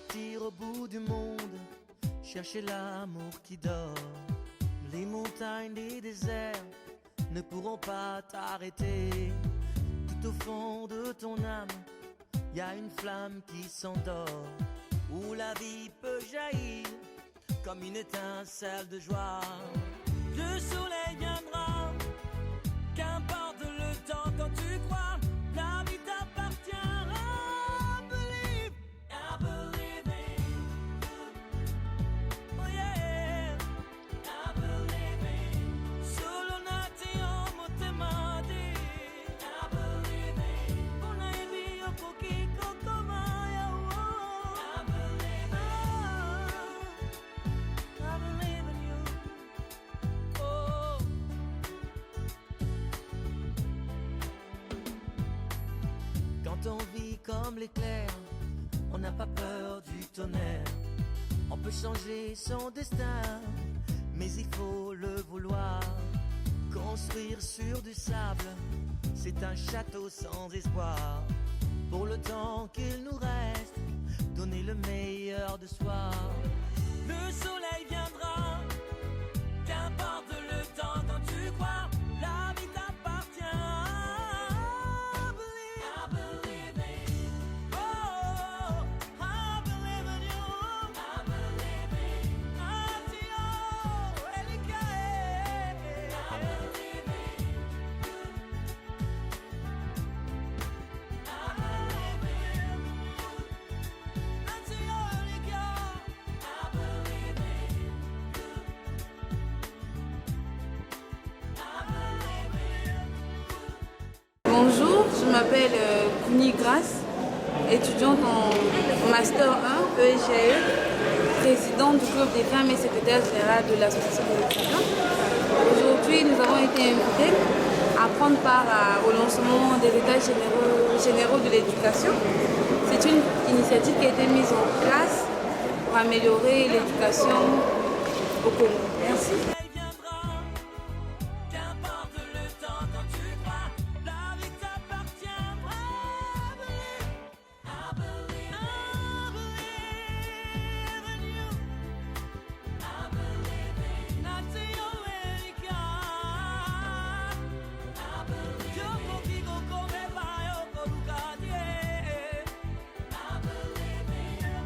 partir au bout du monde, chercher l'amour qui dort. Les montagnes, les déserts ne pourront pas t'arrêter. Tout au fond de ton âme, y a une flamme qui s'endort, où la vie peut jaillir comme une étincelle de joie. Le soleil viendra, qu'importe le temps quand tu crois, la vie t'appartient. I believe in you. Oh yeah, I believe in solo nati homo temati. I believe in una evio poquito comaya. I believe in you. Oh. Quand on vit comme l'éclair, on n'a pas peur du tonnerre. On peut changer son destin, mais il faut le vouloir. Construire sur du sable, c'est un château sans espoir. Pour le temps qu'il nous reste, donner le meilleur de soi. Le soleil viendra, qu'importe le temps quand tu crois, la vie t'appartient. I believe in. Oh, I believe in you. I believe in. Natio, Elikae. I believe in you. I believe in you. Natio, Elikae. I believe in you. I believe in you. Bonjour, je m'appelle Kouni Grace, étudiante en Master 1 EGE, présidente du club des femmes et secrétaire générale de l'association des étudiants. Aujourd'hui, nous avons été invités à prendre part au lancement des états généraux de l'éducation. C'est une initiative qui a été mise en place pour améliorer l'éducation au Congo. Merci. soleil viendra, qu'importe le temps quand tu crois, la vie t'appartient. I believe in you. I believe in Natio Elika. I believe in Yoko Kiko Komeba Yoko Lukadie. I believe in you.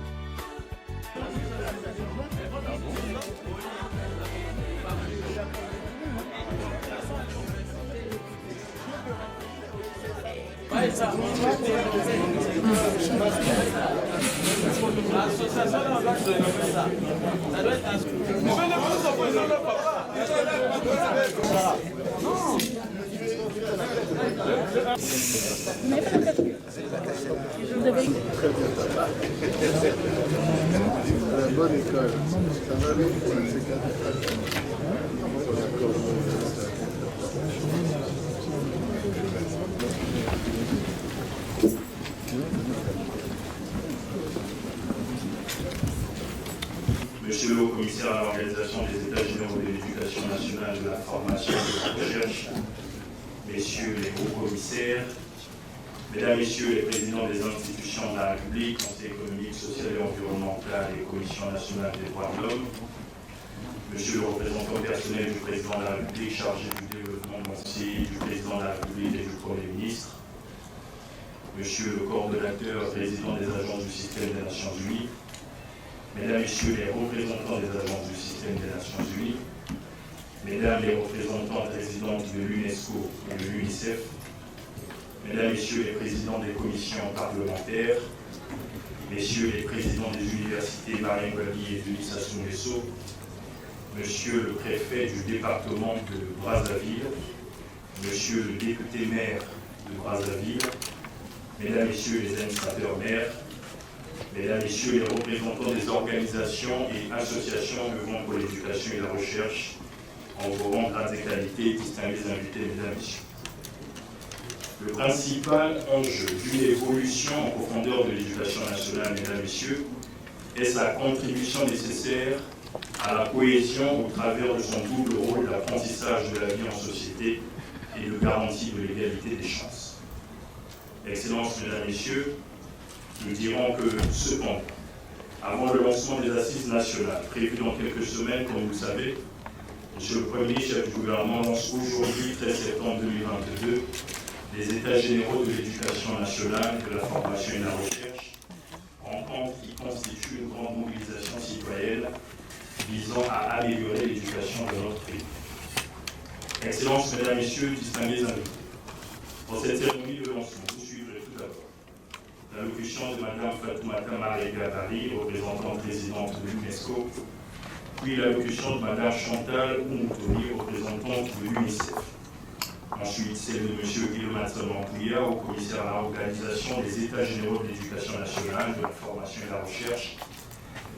La bonne école. Ça va aller, Monsieur le haut-commissaire à l'organisation des États généraux de l'éducation nationale, de la formation et de la recherche, messieurs les hauts-commissaires, mesdames, messieurs les présidents des institutions de la République, Conseil économique, social et environnemental et Commission nationale des droits de l'homme, monsieur le représentant personnel du président de la République chargé du développement conseiller du président de la République et du Premier ministre, monsieur le coordonnateur président des agences du système des Nations Unies, mesdames, messieurs les représentants des agences du système des Nations Unies, mesdames les représentantes résidentes de l'UNESCO et de l'UNICEF, mesdames, messieurs les présidents des commissions parlementaires, messieurs les présidents des universités Marien Ngouabi et Denis Sassou Nguesso, monsieur le préfet du département de Brazzaville, monsieur le député maire de Brazzaville, mesdames, messieurs les administrateurs maires, mesdames, messieurs les représentants des organisations et associations œuvrant pour l'éducation et la recherche, en vos rangs, grades et qualités, distingués invités, mesdames, messieurs. Le principal enjeu d'une évolution en profondeur de l'éducation nationale, mesdames, messieurs, est sa contribution nécessaire à la cohésion au travers de son double rôle d'apprentissage de la vie en société et de garantie de l'égalité des chances. Excellences, mesdames, messieurs, nous dirons que, cependant, Avant le lancement des assises nationales, prévues dans quelques semaines, comme vous le savez, Monsieur le Premier ministre, chef du gouvernement, lance aujourd'hui, 13 septembre 2022, les États généraux de l'éducation nationale, de la formation et de la recherche, rencontre qui constitue une grande mobilisation citoyenne visant à améliorer l'éducation de notre pays. Excellences, Mesdames, Messieurs, distingués invités, pour cette cérémonie de lancement, vous suivrez tout d'abord l'allocution de Mme Fatoumata Marega-Bari, représentante présidente de l'UNESCO, puis l'allocution de Mme Chantal Oumoutouni, représentante de l'UNICEF. Ensuite, celle de M. Guillaume Mampouya, au commissaire à l'organisation des États généraux de l'éducation nationale, de la formation et de la recherche.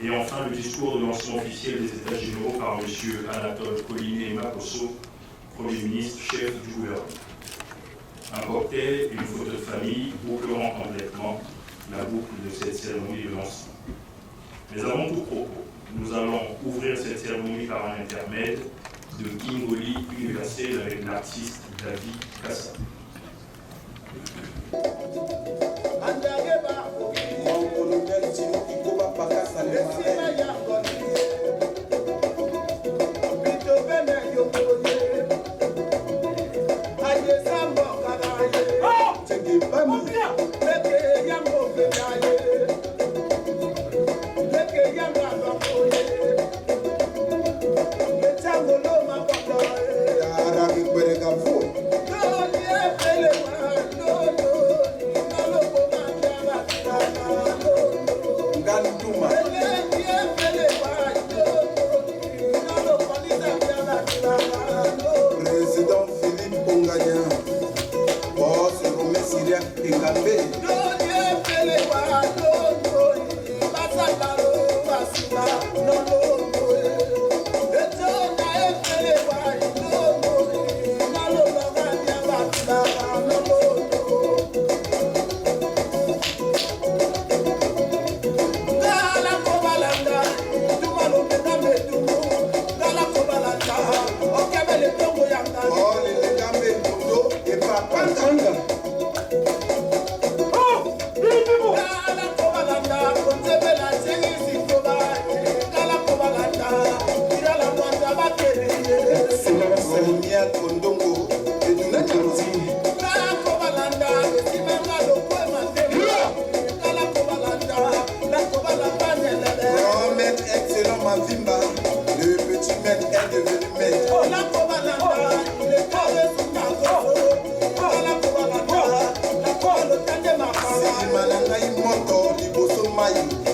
Et enfin, le discours de lancement officiel des États généraux par M. Anatole Koliné-Makosso, Premier ministre, chef du gouvernement. Un cocktail et une photo de famille boucleront complètement la boucle de cette cérémonie de lancement. Mais avant tout propos, nous allons ouvrir cette cérémonie par un intermède de Kingoli universel avec l'artiste David Kassa. Président Philippe Ongania, boss Romé Syria Ingabé. Le petit maître est devenu maître.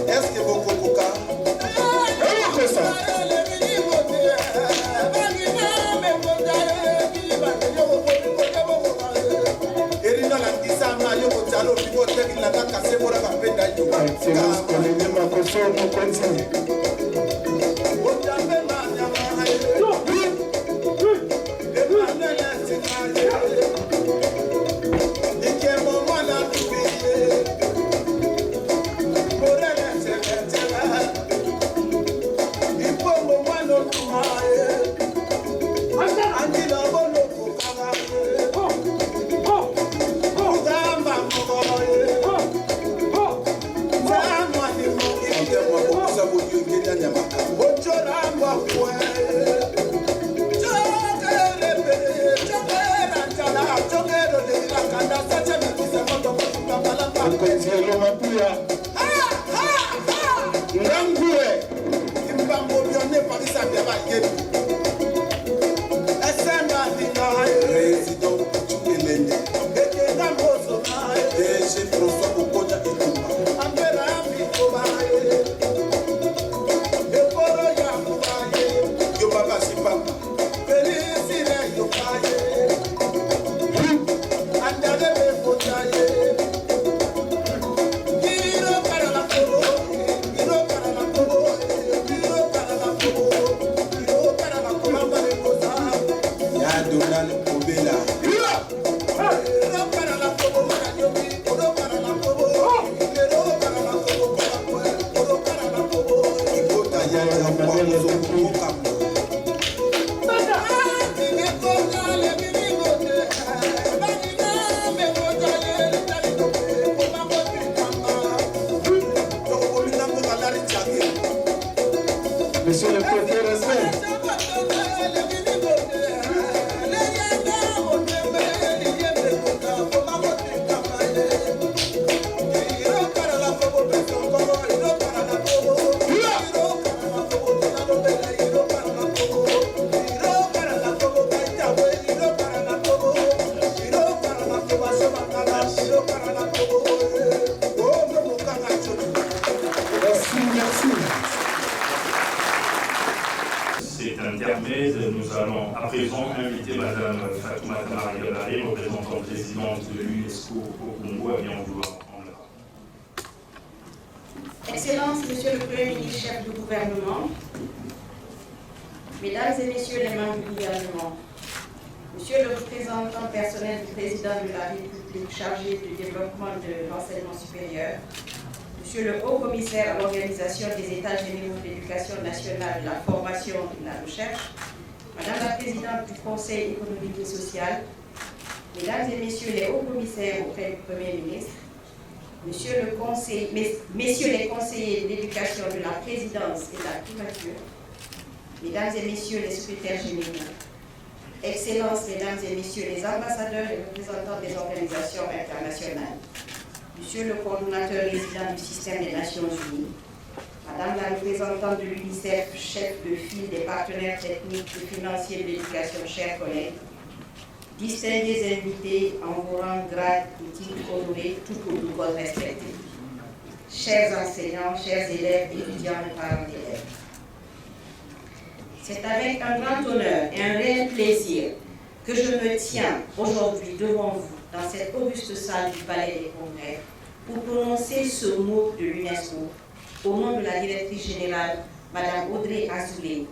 Est-ce que vous présent inviter Mme Fatoumata Marigalari, représentante présidente de l'UNESCO au Congo, à bien vouloir prendre la parole. Excellences, Monsieur le Premier ministre, chef du gouvernement, Mesdames et Messieurs les membres du gouvernement, Monsieur le représentant personnel du président de la République chargé du développement de l'enseignement supérieur, Monsieur le haut-commissaire à l'organisation des États généraux de l'éducation nationale, de la formation et de la recherche, Madame la présidente du Conseil économique et social, Mesdames et Messieurs les hauts-commissaires auprès du Premier ministre, messieurs les conseillers de l'éducation de la présidence et de la primature, Mesdames et Messieurs les secrétaires généraux, Excellences, Mesdames et Messieurs les ambassadeurs et représentants des organisations internationales, Monsieur le coordonnateur résident du système des Nations Unies, Madame la représentante de l'UNICEF, chef de file des partenaires techniques et financiers de l'éducation, chers collègues, distingués invités en vos rangs, grades et titres honorés, tout protocole respecté, chers enseignants, chers élèves, étudiants et parents d'élèves. C'est avec un grand honneur et un réel plaisir que je me tiens aujourd'hui devant vous dans cette auguste salle du Palais des Congrès pour prononcer ce mot de l'UNESCO au nom de la directrice générale, Madame Audrey Azoulay,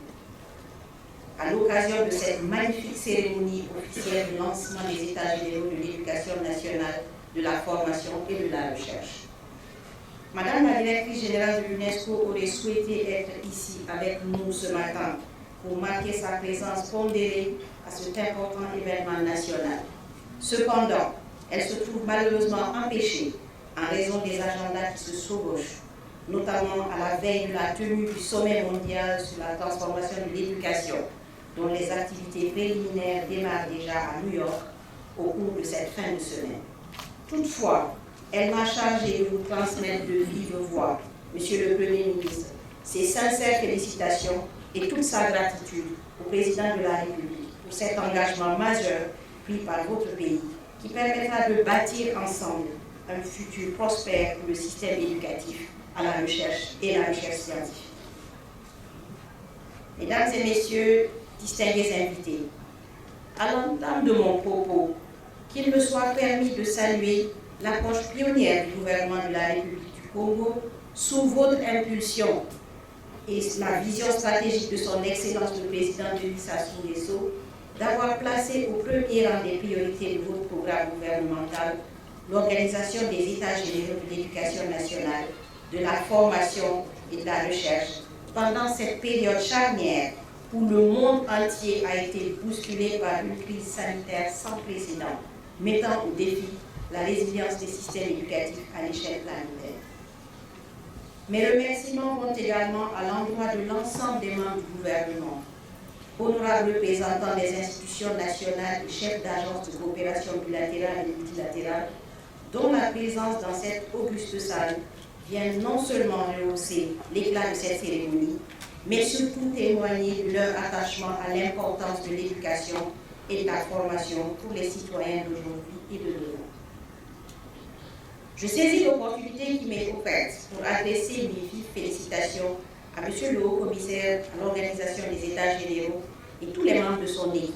à l'occasion de cette magnifique cérémonie officielle de lancement des États généraux de l'éducation nationale, de la formation et de la recherche. Madame la directrice générale de l'UNESCO aurait souhaité être ici avec nous ce matin pour marquer sa présence pondérée à cet important événement national. Cependant, elle se trouve malheureusement empêchée en raison des agendas qui se chevauchent, notamment à la veille de la tenue du sommet mondial sur la transformation de l'éducation, dont les activités préliminaires démarrent déjà à New York au cours de cette fin de semaine. Toutefois, elle m'a chargé de vous transmettre de vive voix, Monsieur le Premier ministre, ses sincères félicitations et toute sa gratitude au Président de la République pour cet engagement majeur pris par votre pays qui permettra de bâtir ensemble un futur prospère pour le système éducatif, à la recherche et la recherche scientifique. Mesdames et Messieurs, distingués invités, à l'entame de mon propos, qu'il me soit permis de saluer l'approche pionnière du gouvernement de la République du Congo sous votre impulsion et la vision stratégique de son Excellence le Président Denis Sassou Nguesso d'avoir placé au premier rang des priorités de votre programme gouvernemental l'organisation des États généraux de l'éducation nationale, de la formation et de la recherche pendant cette période charnière où le monde entier a été bousculé par une crise sanitaire sans précédent, mettant au défi la résilience des systèmes éducatifs à l'échelle planétaire. Mes remerciements vont également à l'endroit de l'ensemble des membres du gouvernement, honorables représentants des institutions nationales et chefs d'agences de coopération bilatérale et multilatérale, dont la présence dans cette auguste salle vient non seulement rehausser l'éclat de cette cérémonie, mais surtout témoigner de leur attachement à l'importance de l'éducation et de la formation pour les citoyens d'aujourd'hui et de demain. Je saisis l'opportunité qui m'est offerte pour adresser mes vives félicitations à Monsieur le Haut-Commissaire à l'Organisation des États généraux et tous les membres de son équipe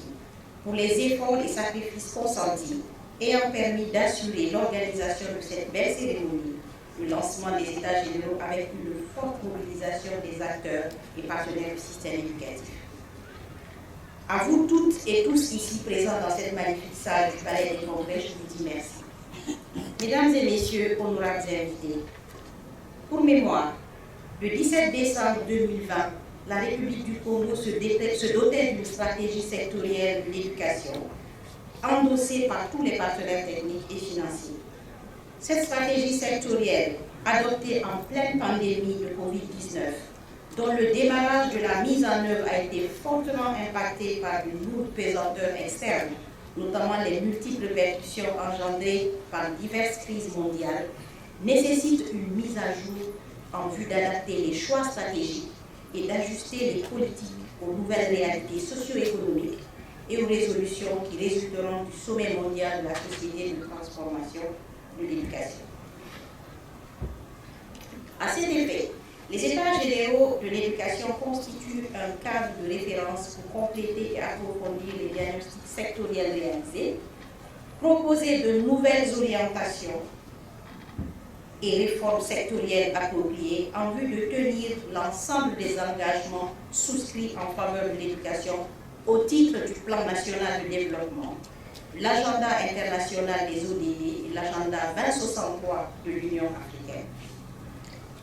pour les efforts et sacrifices consentis ayant permis d'assurer l'organisation de cette belle cérémonie, le lancement des États généraux avec une forte mobilisation des acteurs et partenaires du système éducatif. À vous toutes et tous ici présents dans cette magnifique salle du Palais des Congrès, je vous dis merci. Mesdames et Messieurs, honorables invités, pour mémoire, le 17 décembre 2020, la République du Congo se dotait d'une stratégie sectorielle de l'éducation, endossée par tous les partenaires techniques et financiers. Cette stratégie sectorielle, adoptée en pleine pandémie de Covid-19, dont le démarrage de la mise en œuvre a été fortement impacté par une lourde pesanteur externe, notamment les multiples répercussions engendrées par diverses crises mondiales, nécessite une mise à jour en vue d'adapter les choix stratégiques et d'ajuster les politiques aux nouvelles réalités socio-économiques et aux résolutions qui résulteront du sommet mondial de la société de transformation de l'éducation. À cet effet, Les États généraux de l'éducation constituent un cadre de référence pour compléter et approfondir les diagnostics sectoriels réalisés, proposer de nouvelles orientations et réformes sectorielles appropriées en vue de tenir l'ensemble des engagements souscrits en faveur de l'éducation au titre du Plan national de développement, l'agenda international des ODD et l'agenda 2063 de l'Union africaine.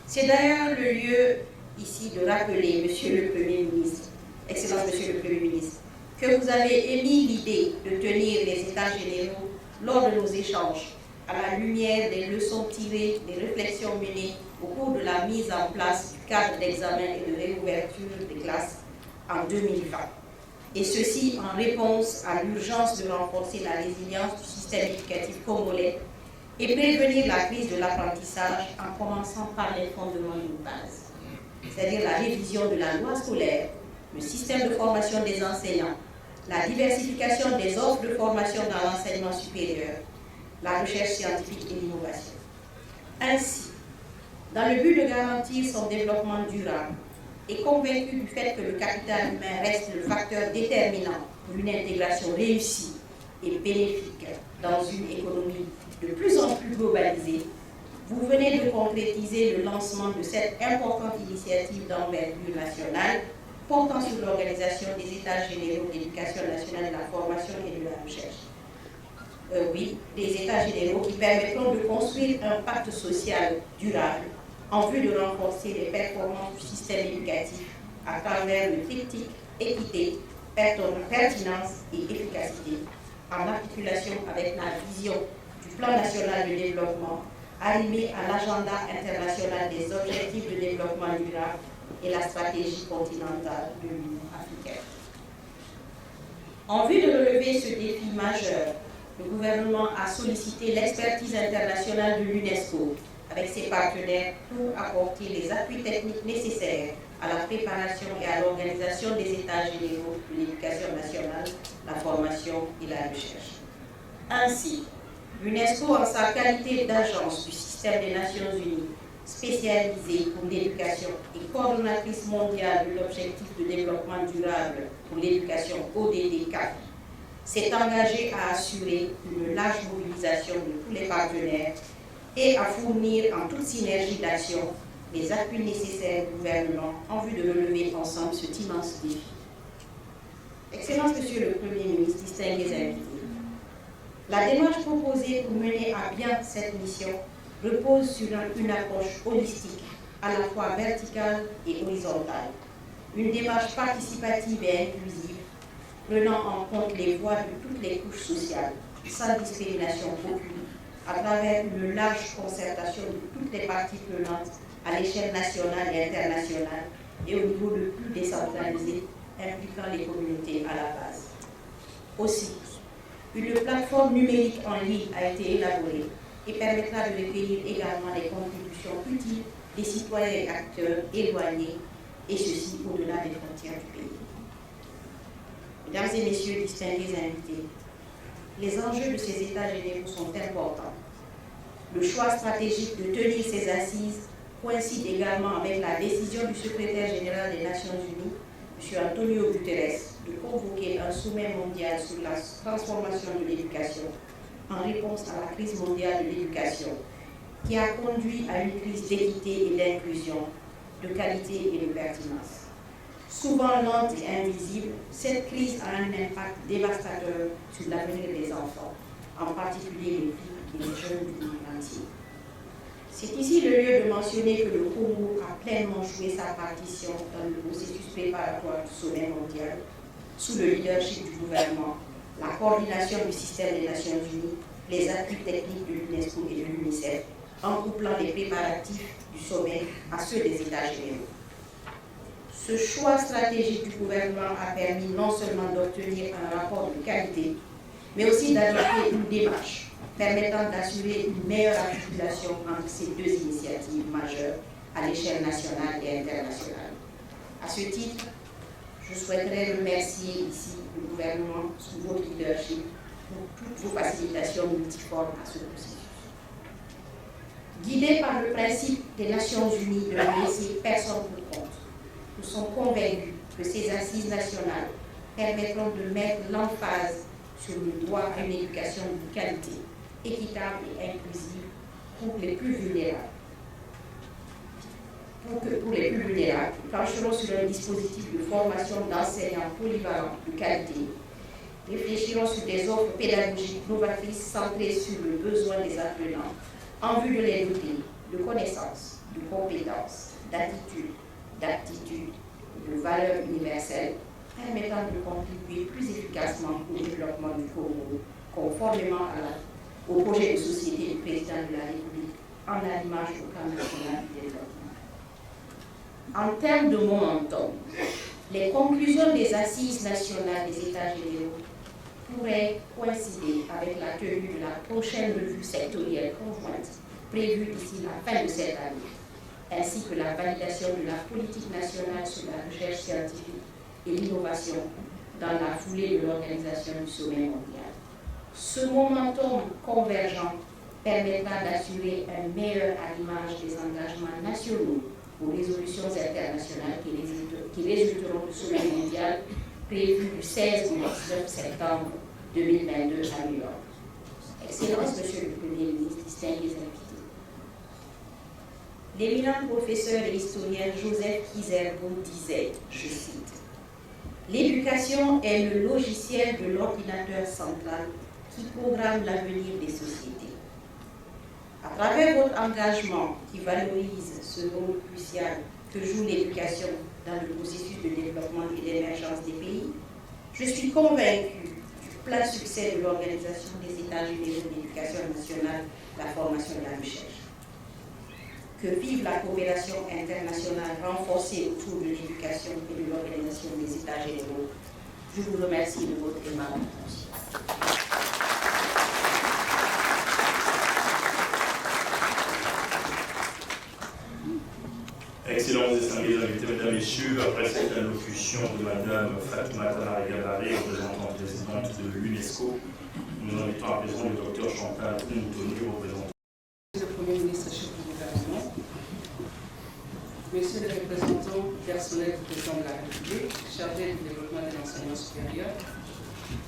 C'est d'ailleurs le lieu ici de rappeler, Monsieur le Premier ministre, Excellence Monsieur le Premier ministre, que vous avez émis l'idée de tenir les États généraux lors de nos échanges à la lumière des leçons tirées, des réflexions menées au cours de la mise en place du cadre d'examen et de réouverture des classes en 2020. Et ceci en réponse à l'urgence de renforcer la résilience du système éducatif congolais et prévenir la crise de l'apprentissage en commençant par les fondements de base, c'est-à-dire la révision de la loi scolaire, le système de formation des enseignants, la diversification des offres de formation dans l'enseignement supérieur, la recherche scientifique et l'innovation. Ainsi, dans le but de garantir son développement durable et convaincu du fait que le capital humain reste le facteur déterminant pour une intégration réussie et bénéfique dans une économie de plus en plus globalisée, vous venez de concrétiser le lancement de cette importante initiative d'envergure nationale portant sur l'organisation des États généraux de l'éducation nationale, de la formation et de la recherche. Oui, des États généraux qui permettront de construire un pacte social durable en vue de renforcer les performances du système éducatif à travers le triptyque équité, pertinence et efficacité, en articulation avec la vision du Plan national de développement arrimé à l'agenda international des objectifs de développement durable et la stratégie continentale de l'Union africaine. En vue de relever ce défi majeur, le gouvernement a sollicité l'expertise internationale de l'UNESCO avec ses partenaires pour apporter les appuis techniques nécessaires à la préparation et à l'organisation des États généraux de l'éducation nationale, la formation et la recherche. Ainsi, l'UNESCO, en sa qualité d'agence du système des Nations Unies, spécialisée pour l'éducation et coordonnatrice mondiale de l'objectif de développement durable pour l'éducation ODD 4, s'est engagée à assurer une large mobilisation de tous les partenaires et à fournir en toute synergie d'action les appuis nécessaires au gouvernement en vue de relever ensemble cet immense défi. Excellence Monsieur le Premier ministre, distingués invités, la démarche proposée pour mener à bien cette mission repose sur une approche holistique, à la fois verticale et horizontale. Une démarche participative et inclusive, prenant en compte les voix de toutes les couches sociales, sans discrimination aucune, à travers une large concertation de toutes les parties prenantes à l'échelle nationale et internationale et au niveau le plus décentralisé, impliquant les communautés à la base. Aussi, une plateforme numérique en ligne a été élaborée et permettra de recueillir également les contributions utiles des citoyens et acteurs éloignés, et ceci au-delà des frontières du pays. Mesdames et messieurs, distingués invités, les enjeux de ces États généraux sont importants. Le choix stratégique de tenir ces assises coïncide également avec la décision du secrétaire général des Nations Unies, M. Antonio Guterres, de convoquer un sommet mondial sur la transformation de l'éducation en réponse à la crise mondiale de l'éducation, qui a conduit à une crise d'équité et d'inclusion, de qualité et de pertinence. Souvent lente et invisible, cette crise a un impact dévastateur sur l'avenir des enfants, en particulier les filles et les jeunes du monde entier. C'est ici le lieu de mentionner que le Congo a pleinement joué sa partition dans le processus préparatoire du sommet mondial, sous le leadership du gouvernement, la coordination du système des Nations Unies, les appuis techniques de l'UNESCO et de l'UNICEF, en couplant les préparatifs du sommet à ceux des États généraux. Ce choix stratégique du gouvernement a permis non seulement d'obtenir un rapport de qualité, mais aussi d'adopter une démarche permettant d'assurer une meilleure articulation entre ces deux initiatives majeures à l'échelle nationale et internationale. À ce titre, je souhaiterais remercier ici le gouvernement sous votre leadership pour toutes vos facilitations multiformes à ce processus. Guidés par le principe des Nations Unies de ne laisser personne pour compte, nous sommes convaincus que ces assises nationales permettront de mettre l'emphase sur le droit à une éducation de qualité, équitable et inclusive pour les plus vulnérables. Pour les plus vulnérables, nous plancherons sur un dispositif de formation d'enseignants polyvalents de qualité, réfléchirons sur des offres pédagogiques novatrices centrées sur le besoin des apprenants en vue de les doter de connaissances, de compétences, d'attitudes, d'aptitudes et de valeurs universelles permettant de contribuer plus efficacement au développement du Congo, conformément au projet de société du président de la République en l'image au cadre national du développement. En termes de momentum, les conclusions des assises nationales des États généraux pourraient coïncider avec la tenue de la prochaine revue sectorielle conjointe prévue d'ici la fin de cette année, ainsi que la validation de la politique nationale sur la recherche scientifique et l'innovation dans la foulée de l'organisation du sommet mondial. Ce momentum convergent permettra d'assurer un meilleur alignement des engagements nationaux aux résolutions internationales qui résulteront du sommet mondial prévu du 16 au 19 septembre 2022 à New York. Excellence, Monsieur le Premier ministre, distingués invités. L'éminent professeur et historien Joseph Kizerbo disait, je cite, « L'éducation est le logiciel de l'ordinateur central qui programme l'avenir des sociétés. À travers votre engagement qui valorise ce rôle crucial que joue l'éducation dans le processus de développement et d'émergence des pays, je suis convaincue du plein succès de l'Organisation des États généraux de l'éducation nationale, la formation et la recherche. Que vive la coopération internationale renforcée autour de l'éducation et de l'Organisation des États généraux. Je vous remercie de votre aimable attention. Excellences et distingués invités, mesdames, messieurs, après cette allocution de Madame Fatoumata Marigabaré, représentante présidente de l'UNESCO, nous invitons à présent le Dr Chantal Moutoni, représentant. Monsieur le Premier ministre, chef du gouvernement, Monsieur le représentant personnel du président de la République, chargé du développement de l'enseignement supérieur,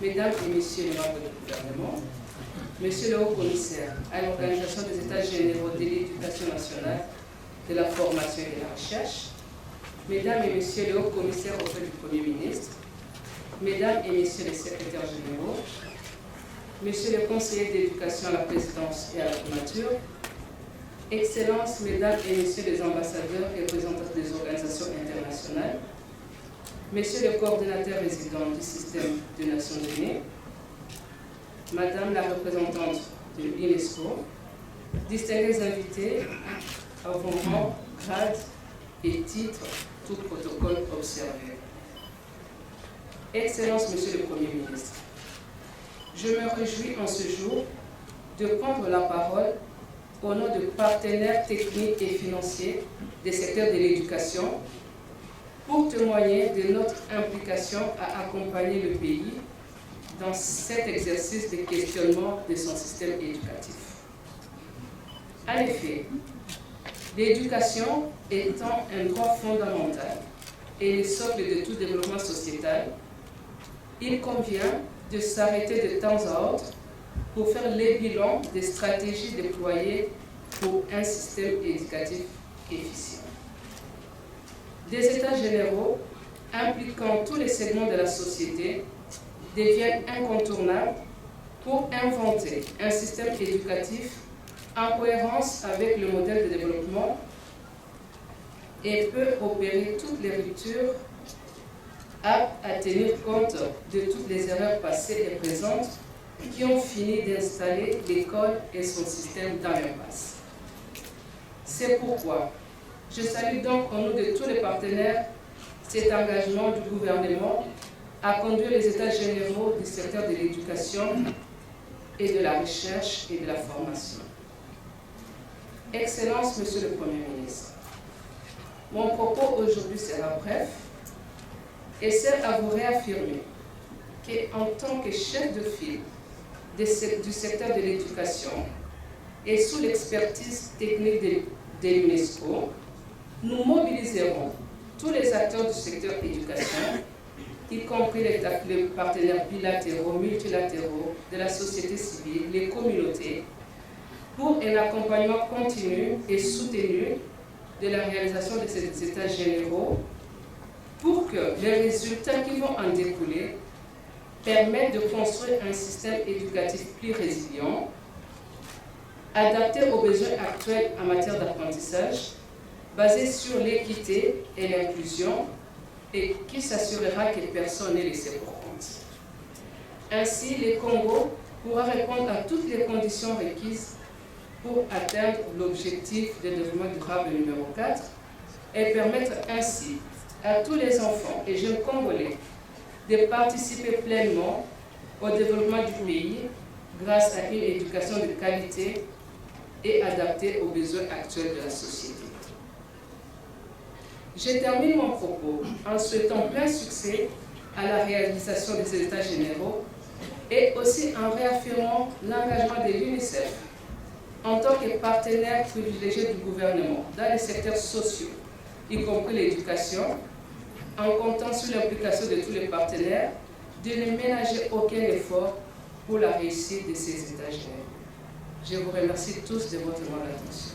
Mesdames et Messieurs les membres du gouvernement, Monsieur le Haut-Commissaire à l'Organisation des États généraux de l'éducation nationale, de la formation et de la recherche, Mesdames et Messieurs les hauts-commissaires auprès du Premier ministre, Mesdames et Messieurs les secrétaires généraux, Messieurs les conseillers d'éducation à la présidence et à la primature, Excellences, Mesdames et Messieurs les ambassadeurs et représentants des organisations internationales, Messieurs les coordonnateurs résidents du système des Nations Unies, Madame la représentante de l'UNESCO, distingués invités, à vos rangs, grades et titres, tout protocole observé. Excellence, Monsieur le Premier ministre, je me réjouis en ce jour de prendre la parole au nom de partenaires techniques et financiers des secteurs de l'éducation pour témoigner de notre implication à accompagner le pays dans cet exercice de questionnement de son système éducatif. En effet, l'éducation étant un droit fondamental et le socle de tout développement sociétal, il convient de s'arrêter de temps à autre pour faire le bilan des stratégies déployées pour un système éducatif efficient. Des États généraux impliquant tous les segments de la société deviennent incontournables pour inventer un système éducatif en cohérence avec le modèle de développement et peut opérer toutes les ruptures aptes à tenir compte de toutes les erreurs passées et présentes qui ont fini d'installer l'école et son système dans l'impasse. C'est pourquoi je salue donc au nom de tous les partenaires cet engagement du gouvernement à conduire les États généraux du secteur de l'éducation et de la recherche et de la formation. Excellence, Monsieur le Premier ministre, mon propos aujourd'hui sera bref et sert à vous réaffirmer qu'en tant que chef de file du secteur de l'éducation, et sous l'expertise technique de l'UNESCO, nous mobiliserons tous les acteurs du secteur éducation, y compris les partenaires bilatéraux, multilatéraux, de la société civile, les communautés, pour un accompagnement continu et soutenu de la réalisation de ces états généraux, pour que les résultats qui vont en découler permettent de construire un système éducatif plus résilient, adapté aux besoins actuels en matière d'apprentissage, basé sur l'équité et l'inclusion, et qui s'assurera que personne n'est laissé pour compte. Ainsi, le Congo pourra répondre à toutes les conditions requises pour atteindre l'objectif de développement durable numéro 4 et permettre ainsi à tous les enfants et jeunes congolais de participer pleinement au développement du pays grâce à une éducation de qualité et adaptée aux besoins actuels de la société. Je termine mon propos en souhaitant plein succès à la réalisation de ces états généraux et aussi en réaffirmant l'engagement de l'UNICEF en tant que partenaire privilégié du gouvernement dans les secteurs sociaux, y compris l'éducation, en comptant sur l'implication de tous les partenaires, de ne ménager aucun effort pour la réussite de ces états généraux. Je vous remercie tous de votre attention.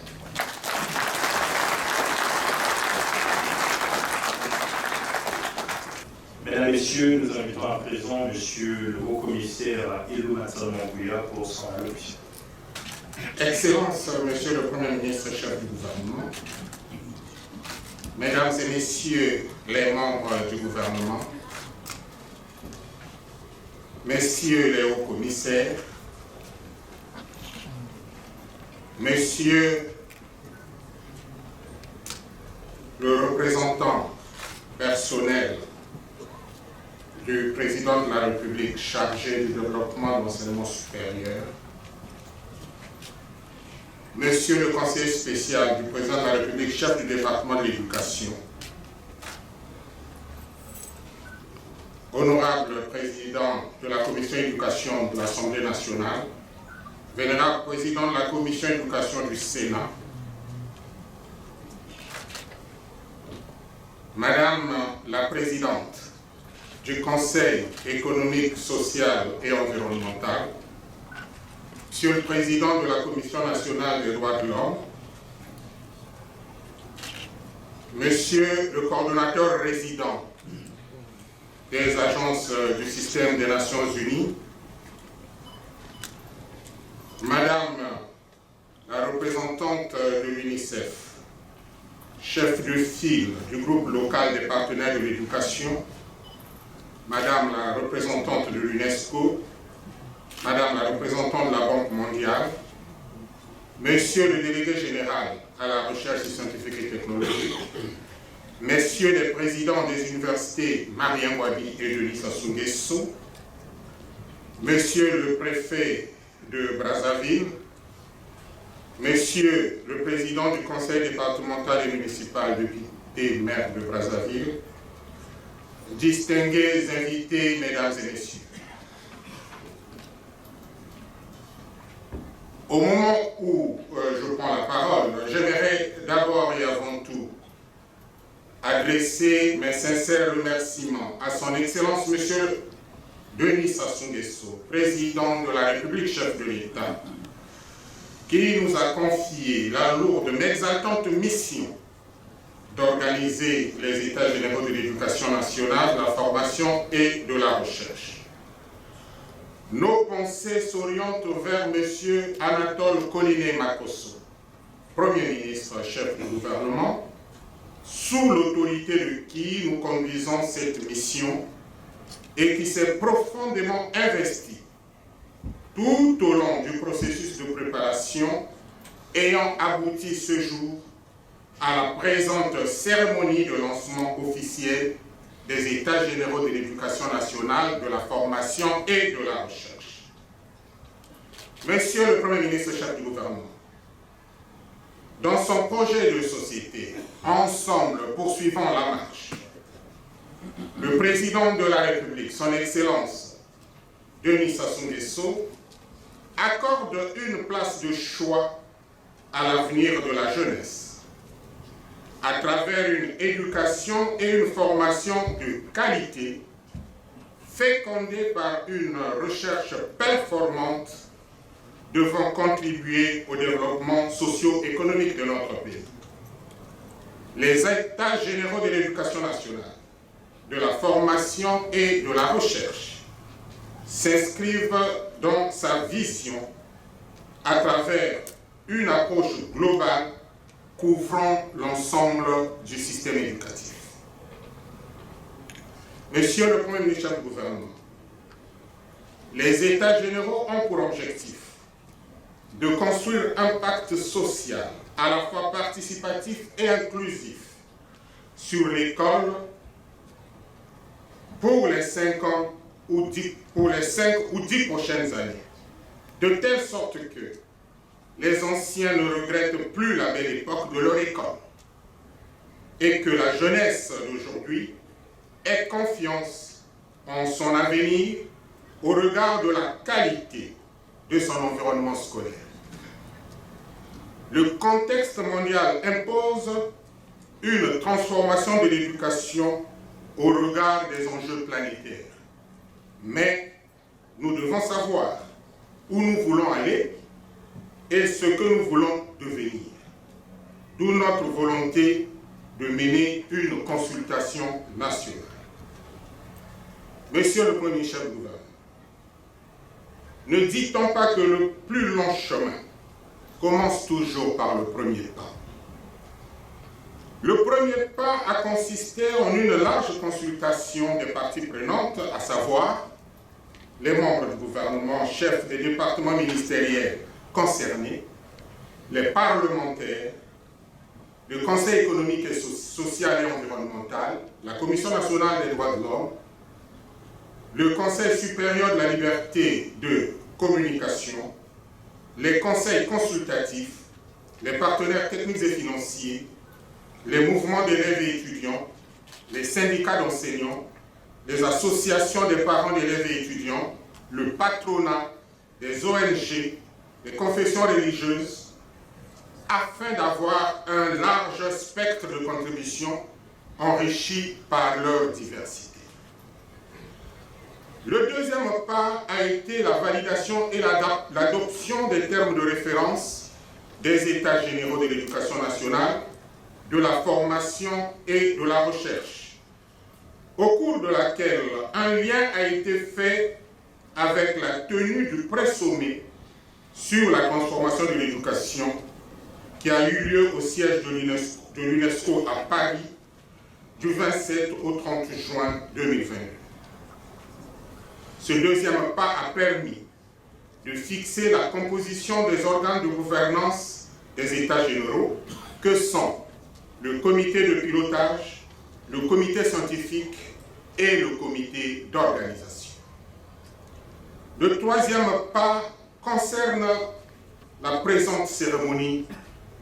Mesdames, Messieurs, nous invitons à présent Monsieur le Haut-Commissaire Elou Matsamangouya pour son allocution. Excellence, Monsieur le Premier ministre, chef du gouvernement, Mesdames et Messieurs les membres du gouvernement, Messieurs les hauts commissaires, Messieurs le représentant personnel du président de la République chargé du développement de l'enseignement supérieur, Monsieur le conseiller spécial du président de la République, chef du département de l'éducation, honorable président de la commission éducation de l'Assemblée nationale, vénérable président de la commission éducation du Sénat, Madame la présidente du Conseil économique, social et environnemental, Monsieur le Président de la Commission nationale des droits de l'homme, Monsieur le coordonnateur résident des agences du système des Nations Unies, Madame la représentante de l'UNICEF, chef de file du groupe local des partenaires de l'éducation, Madame la représentante de l'UNESCO, Madame la représentante de la Banque mondiale, Monsieur le délégué général à la recherche scientifique et technologique, Messieurs les présidents des universités Marien Ngouabi et Denis Sassou Nguesso, Monsieur le préfet de Brazzaville, Monsieur le président du conseil départemental et municipal de maire de Brazzaville, distingués invités, Mesdames et Messieurs. Au moment où je prends la parole, j'aimerais d'abord et avant tout adresser mes sincères remerciements à son Excellence Monsieur Denis Sassou Nguesso, président de la République, chef de l'État, qui nous a confié la lourde mais exaltante mission d'organiser les États généraux de l'éducation nationale, de la formation et de la recherche. Nos pensées s'orientent vers M. Anatole Koliné-Makosso, Premier ministre, chef du gouvernement, sous l'autorité de qui nous conduisons cette mission et qui s'est profondément investi tout au long du processus de préparation ayant abouti ce jour à la présente cérémonie de lancement officiel des États généraux de l'éducation nationale, de la formation et de la recherche. Monsieur le Premier ministre, chef du gouvernement, dans son projet de société, Ensemble poursuivant la marche, le président de la République, son Excellence Denis Sassou Nguesso, accorde une place de choix à l'avenir de la jeunesse, à travers une éducation et une formation de qualité, fécondée par une recherche performante devant contribuer au développement socio-économique de notre pays. Les États généraux de l'éducation nationale, de la formation et de la recherche s'inscrivent dans sa vision à travers une approche globale couvrant l'ensemble du système éducatif. Monsieur le Premier ministre du gouvernement, les États généraux ont pour objectif de construire un pacte social à la fois participatif et inclusif sur l'école pour les 5 ans ou 10 prochaines années, de telle sorte que les anciens ne regrettent plus la belle époque de leur école et que la jeunesse d'aujourd'hui ait confiance en son avenir au regard de la qualité de son environnement scolaire. Le contexte mondial impose une transformation de l'éducation au regard des enjeux planétaires. Mais nous devons savoir où nous voulons aller et ce que nous voulons devenir. D'où notre volonté de mener une consultation nationale. Monsieur le Premier chef du gouvernement, ne dit-on pas que le plus long chemin commence toujours par le premier pas? Le premier pas a consisté en une large consultation des parties prenantes, à savoir les membres du gouvernement, chefs des départements ministériels concernés, les parlementaires, le Conseil économique et social et environnemental, la Commission nationale des droits de l'homme, le Conseil supérieur de la liberté de communication, les conseils consultatifs, les partenaires techniques et financiers, les mouvements d'élèves et étudiants, les syndicats d'enseignants, les associations des parents d'élèves et étudiants, le patronat, les ONG, les confessions religieuses, afin d'avoir un large spectre de contributions enrichi par leur diversité. Le deuxième pas a été la validation et l'adoption des termes de référence des États généraux de l'éducation nationale, de la formation et de la recherche, au cours de laquelle un lien a été fait avec la tenue du pré-sommet sur la transformation de l'éducation qui a eu lieu au siège de l'UNESCO à Paris du 27 au 30 juin 2022. Ce deuxième pas a permis de fixer la composition des organes de gouvernance des États généraux que sont le comité de pilotage, le comité scientifique et le comité d'organisation. Le troisième pas concerne la présente cérémonie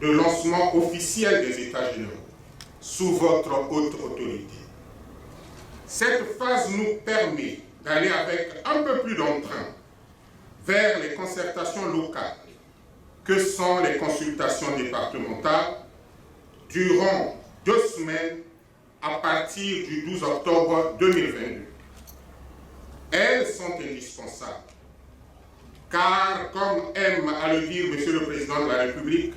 de lancement officiel des États généraux sous votre haute autorité. Cette phase nous permet d'aller avec un peu plus d'entrain vers les concertations locales que sont les consultations départementales durant 2 semaines à partir du 12 octobre 2022. Elles sont indispensables car, comme aime à le dire Monsieur le Président de la République,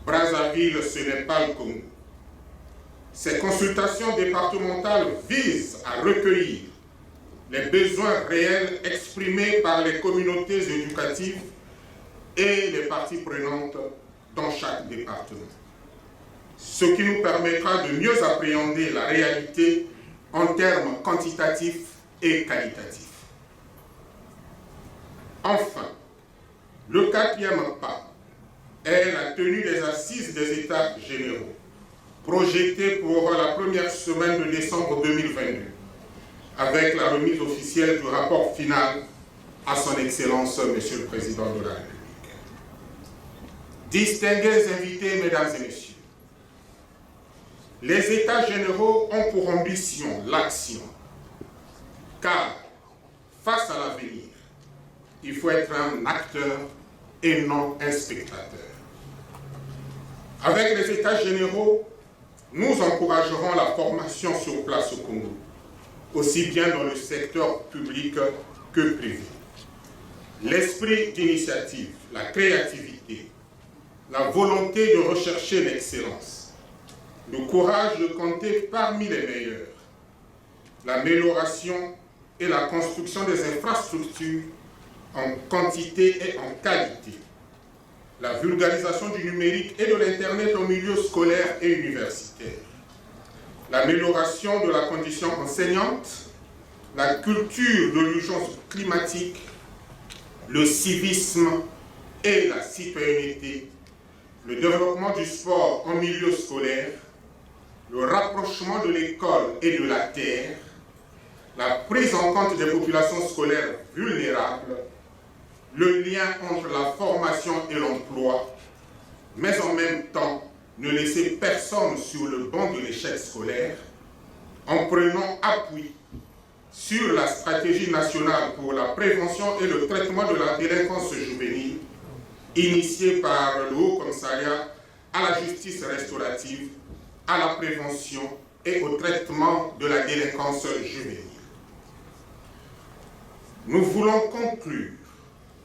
Brazzaville, ce n'est pas le Congo. Ces consultations départementales visent à recueillir les besoins réels exprimés par les communautés éducatives et les parties prenantes dans chaque département. Ce qui nous permettra de mieux appréhender la réalité en termes quantitatifs et qualitatifs. Enfin, le quatrième pas est la tenue des assises des États généraux, projetées pour la première semaine de décembre 2022, avec la remise officielle du rapport final à son Excellence, Monsieur le Président de la République. Distingués invités, Mesdames et Messieurs, les États généraux ont pour ambition l'action, car face à l'avenir, il faut être un acteur et non un spectateur. Avec les États généraux, nous encouragerons la formation sur place au Congo, aussi bien dans le secteur public que privé. L'esprit d'initiative, la créativité, la volonté de rechercher l'excellence, le courage de compter parmi les meilleurs, l'amélioration et la construction des infrastructures en quantité et en qualité, la vulgarisation du numérique et de l'Internet au milieu scolaire et universitaire, l'amélioration de la condition enseignante, la culture de l'urgence climatique, le civisme et la citoyenneté, le développement du sport en milieu scolaire, le rapprochement de l'école et de la terre, la prise en compte des populations scolaires vulnérables, le lien entre la formation et l'emploi, mais en même temps ne laisser personne sur le banc de l'échec scolaire, en prenant appui sur la stratégie nationale pour la prévention et le traitement de la délinquance juvénile, initiée par le Haut Commissariat à la justice restaurative, à la prévention et au traitement de la délinquance juvénile. Nous voulons conclure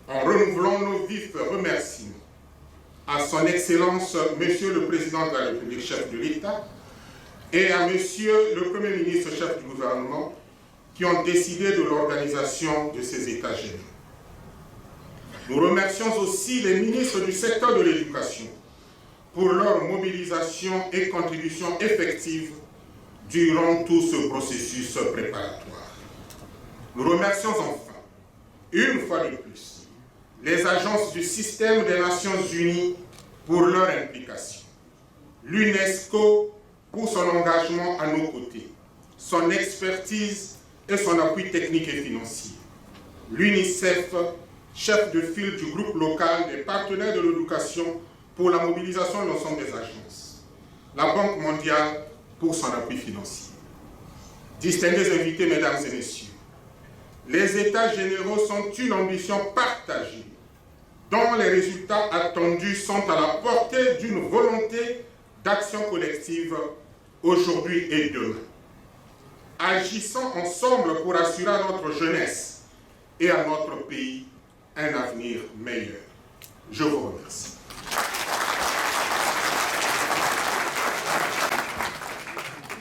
en renouvelant nos vifs remerciements à son Excellence, Monsieur le Président de la République, chef de l'État, et à Monsieur le Premier ministre, chef du gouvernement, qui ont décidé de l'organisation de ces États généraux. Nous remercions aussi les ministres du secteur de l'éducation pour leur mobilisation et contribution effective durant tout ce processus préparatoire. Nous remercions enfin, une fois de plus, les agences du système des Nations Unies pour leur implication, l'UNESCO pour son engagement à nos côtés, son expertise et son appui technique et financier, l'UNICEF, chef de file du groupe local des partenaires de l'éducation pour la mobilisation de l'ensemble des agences, la Banque mondiale pour son appui financier. Distingués invités, mesdames et messieurs, les États généraux sont une ambition partagée dont les résultats attendus sont à la portée d'une volonté d'action collective aujourd'hui et demain. Agissons ensemble pour assurer à notre jeunesse et à notre pays un avenir meilleur. Je vous remercie.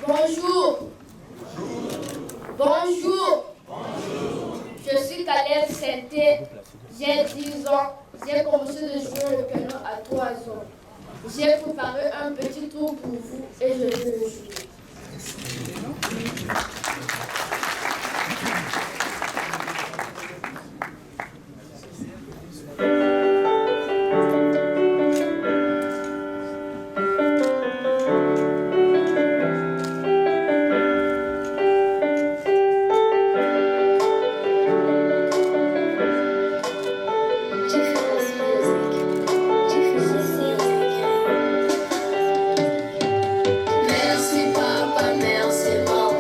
Bonjour. Bonjour. Je suis Caleb Senté. J'ai 10 ans. J'ai commencé de jouer au piano à 3 ans. J'ai préparé un petit tour pour vous et je vais le jouer. Merci papa, merci maman.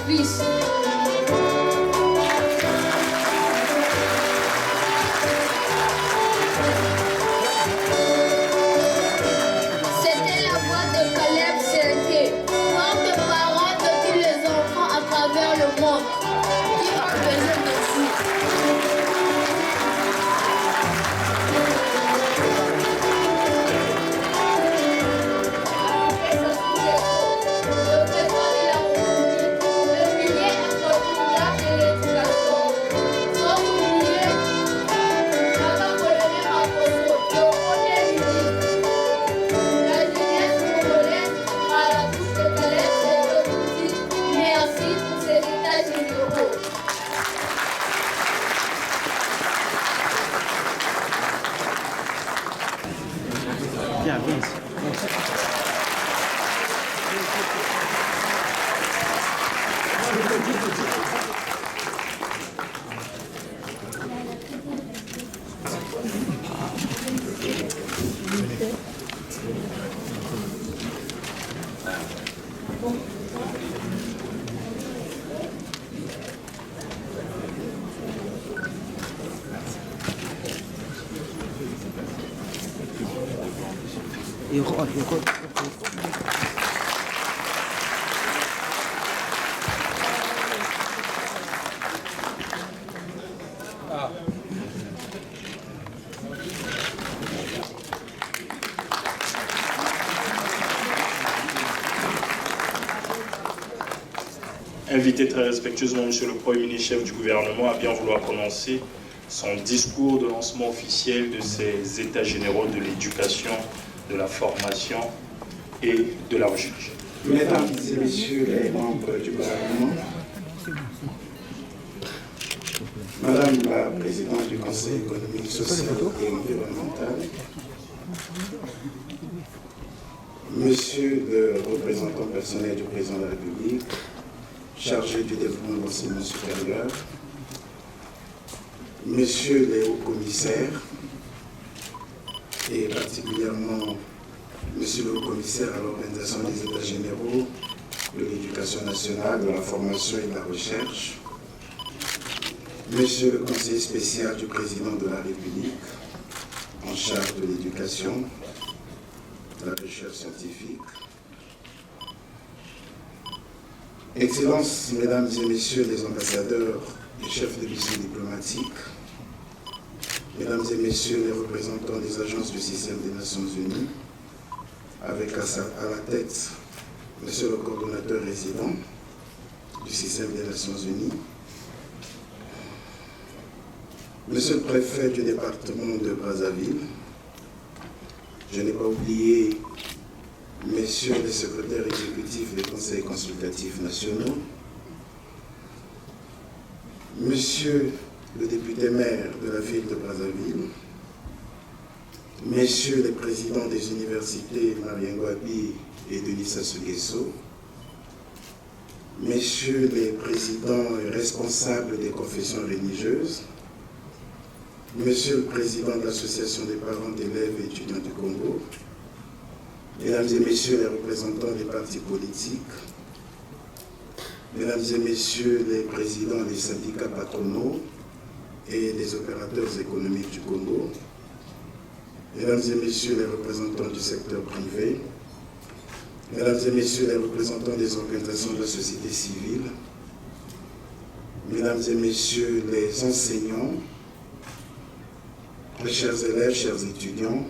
fils. C'était la voix de Caleb Senté, porte-parole de tous les enfants à travers le monde qui ont besoin de vous. Invité très respectueusement Monsieur le Premier ministre, chef du gouvernement, à bien vouloir prononcer son discours de lancement officiel de ces États généraux de l'éducation, de la formation et de la recherche. Mesdames et messieurs les membres du gouvernement, Madame la Présidente du Conseil économique, social et environnemental, Monsieur le représentant personnel du Président de la République, chargé du développement de l'enseignement supérieur, Messieurs les hauts commissaires, et particulièrement Monsieur le haut commissaire à l'organisation des États généraux de l'éducation nationale, de la formation et de la recherche, Monsieur le conseiller spécial du président de la République en charge de l'éducation, de la recherche scientifique, Excellences, Mesdames et Messieurs les ambassadeurs et chefs de mission diplomatique, Mesdames et Messieurs les représentants des agences du système des Nations Unies, avec à la tête Monsieur le coordonnateur résident du système des Nations Unies, Monsieur le préfet du département de Brazzaville, je n'ai pas oublié Messieurs les secrétaires exécutifs des conseils consultatifs nationaux, Monsieur le député maire de la ville de Brazzaville, Messieurs les présidents des universités Mariango Abi et Denis Sassou Nguesso, Messieurs les présidents et responsables des confessions religieuses, Monsieur le président de l'association des parents d'élèves et étudiants du Congo, Mesdames et Messieurs les représentants des partis politiques, Mesdames et Messieurs les présidents des syndicats patronaux et des opérateurs économiques du Congo, Mesdames et Messieurs les représentants du secteur privé, Mesdames et Messieurs les représentants des organisations de la société civile, Mesdames et Messieurs les enseignants, chers élèves, chers étudiants,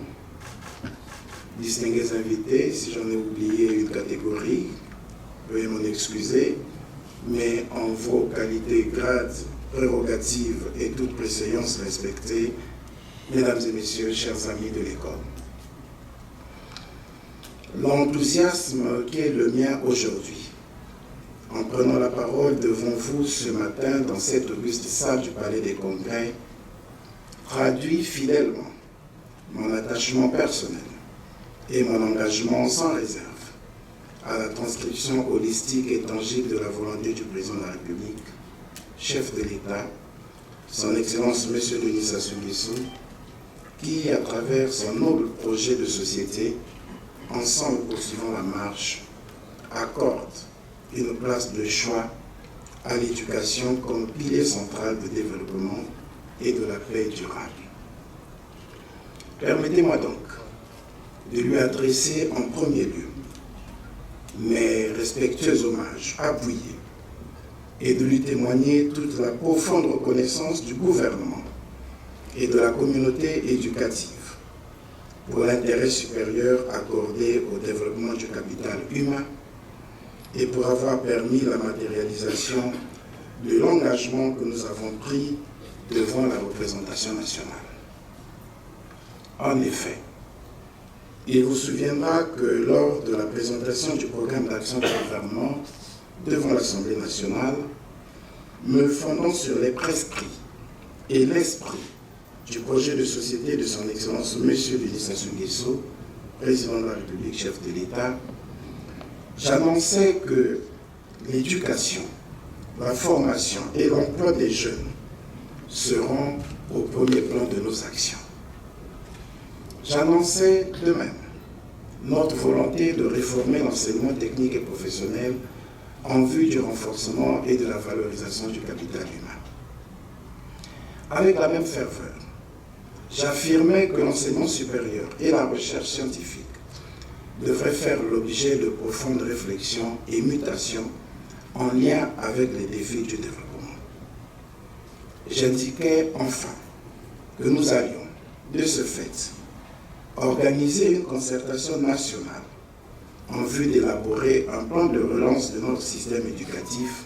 distingués invités, si j'en ai oublié une catégorie, veuillez m'en excuser, mais en vos qualités, grades, prérogatives et toute préséance respectées, Mesdames et Messieurs, chers amis de l'école. L'enthousiasme qui est le mien aujourd'hui, en prenant la parole devant vous ce matin dans cette auguste salle du Palais des Congrès, traduit fidèlement mon attachement personnel et mon engagement sans réserve à la transcription holistique et tangible de la volonté du président de la République, chef de l'État, son Excellence M. Denis Sassou Nguesso, qui, à travers son noble projet de société, ensemble poursuivant la marche, accorde une place de choix à l'éducation comme pilier central de développement et de la paix durable. Permettez-moi donc de lui adresser en premier lieu mes respectueux hommages appuyés et de lui témoigner toute la profonde reconnaissance du gouvernement et de la communauté éducative pour l'intérêt supérieur accordé au développement du capital humain et pour avoir permis la matérialisation de l'engagement que nous avons pris devant la représentation nationale. En effet, il vous souviendra que lors de la présentation du programme d'action du gouvernement devant l'Assemblée nationale, me fondant sur les prescrits et l'esprit du projet de société de son Excellence M. Denis Sassou Nguesso, président de la République, chef de l'État, j'annonçais que l'éducation, la formation et l'emploi des jeunes seront au premier plan de nos actions. J'annonçais de même notre volonté de réformer l'enseignement technique et professionnel en vue du renforcement et de la valorisation du capital humain. Avec la même ferveur, j'affirmais que l'enseignement supérieur et la recherche scientifique devraient faire l'objet de profondes réflexions et mutations en lien avec les défis du développement. J'indiquais enfin que nous allions, de ce fait, organiser une concertation nationale en vue d'élaborer un plan de relance de notre système éducatif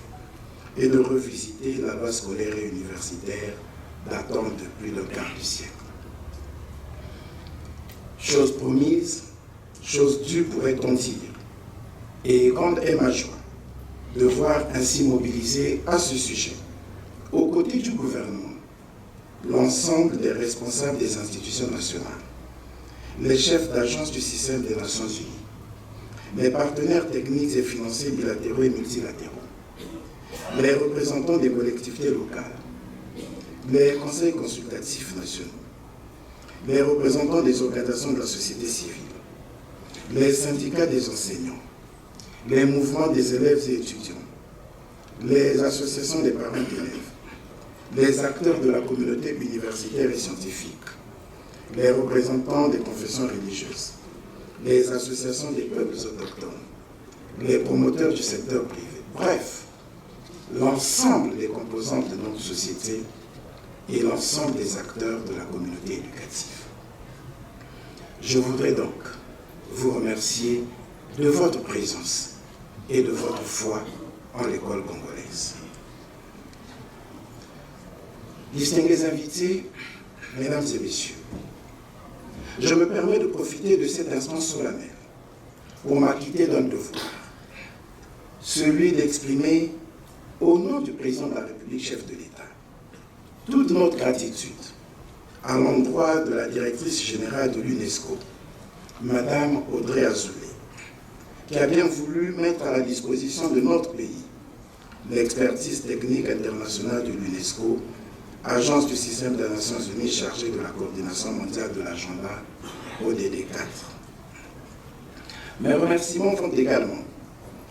et de revisiter la base scolaire et universitaire datant de plus d'un quart du siècle. Chose promise, chose due pourrait-on dire, et grande est ma joie de voir ainsi mobiliser à ce sujet, aux côtés du gouvernement, l'ensemble des responsables des institutions nationales, les chefs d'agence du système des Nations Unies, les partenaires techniques et financiers bilatéraux et multilatéraux, les représentants des collectivités locales, les conseils consultatifs nationaux, les représentants des organisations de la société civile, les syndicats des enseignants, les mouvements des élèves et étudiants, les associations des parents d'élèves, les acteurs de la communauté universitaire et scientifique, les représentants des confessions religieuses, les associations des peuples autochtones, les promoteurs du secteur privé, bref, l'ensemble des composantes de notre société et l'ensemble des acteurs de la communauté éducative. Je voudrais donc vous remercier de votre présence et de votre foi en l'école congolaise. Distingués invités, mesdames et messieurs, je me permets de profiter de cet instant solennel pour m'acquitter d'un devoir, celui d'exprimer, au nom du président de la République, chef de l'État, toute notre gratitude à l'endroit de la directrice générale de l'UNESCO, Madame Audrey Azoulay, qui a bien voulu mettre à la disposition de notre pays l'expertise technique internationale de l'UNESCO, agence du système des Nations Unies chargée de la coordination mondiale de l'agenda ODD 4. Mes remerciements vont également